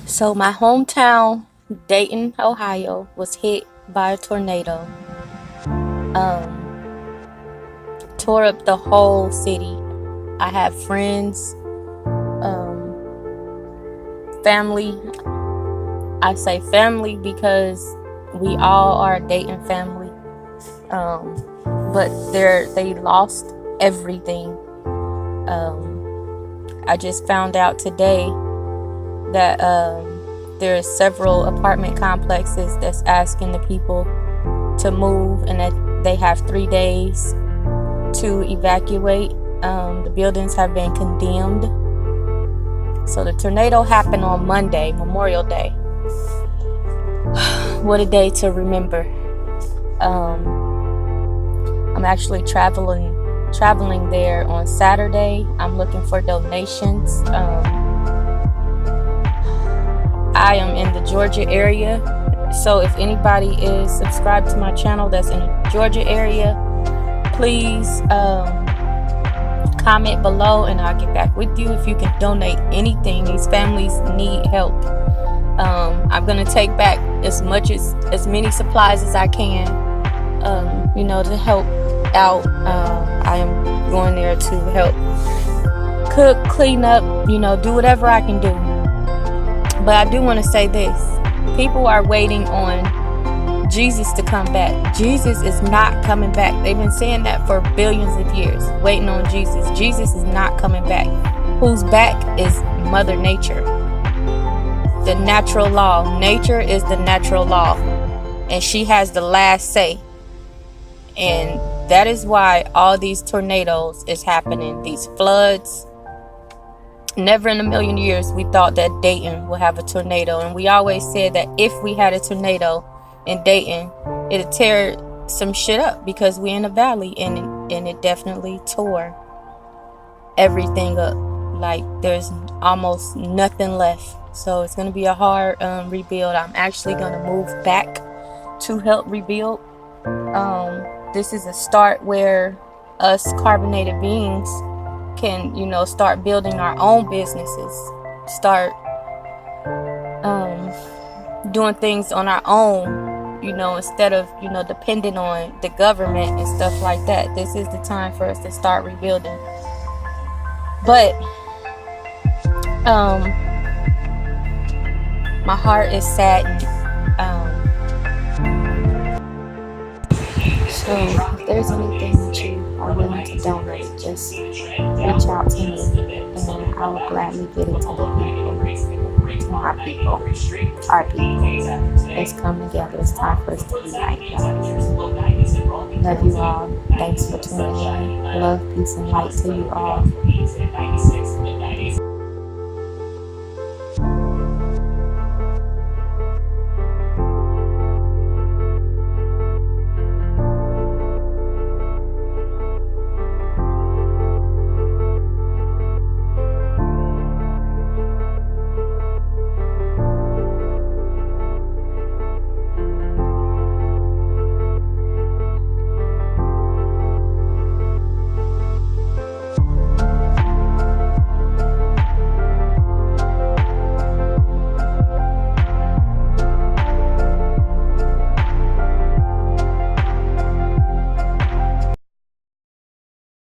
So my hometown, Dayton, Ohio, was hit by a tornado. Um, Tore up the whole city. I have friends, family. I say family because we all are a Dayton family. Um, but they lost everything. I just found out today that there are several apartment complexes that's asking the people to move, and that they have 3 days to evacuate. The buildings have been condemned. So the tornado happened on Monday, Memorial Day. What a day to remember. I'm actually traveling there on Saturday. I'm looking for donations. I am in the Georgia area, so if anybody is subscribed to my channel that's in the Georgia area, please comment below and I'll get back with you if you can donate anything. These families need help. I'm gonna take back as many supplies as I can, to help out. I am going there to help cook, clean up, do whatever I can do. But I do want to say this: people are waiting on Jesus to come back. Jesus is not coming back. They've been saying that for billions of years, waiting on Jesus. Jesus is not coming back. Who's back is Mother Nature. The natural law. Nature is the natural law, and she has the last say. And that is why all these tornadoes is happening, these floods. Never in a million years we thought that Dayton would have a tornado, and we always said that if we had a tornado in Dayton, it'd tear some shit up because we're in a valley, and it definitely tore everything up. Like there's almost nothing left. So it's gonna be a hard rebuild. I'm actually gonna move back to help rebuild. This is a start where us carbonated beings can, start building our own businesses, start doing things on our own, instead of, depending on the government and stuff like that. This is the time for us to start rebuilding. But my heart is saddened. So if there's anything that you are willing to donate, just reach out to me and I will gladly get it to the people, to my people, our people. Let's come together. It's time for us to unite, y'all. Love you all. Thanks for tuning in. Love, peace, and light to you all.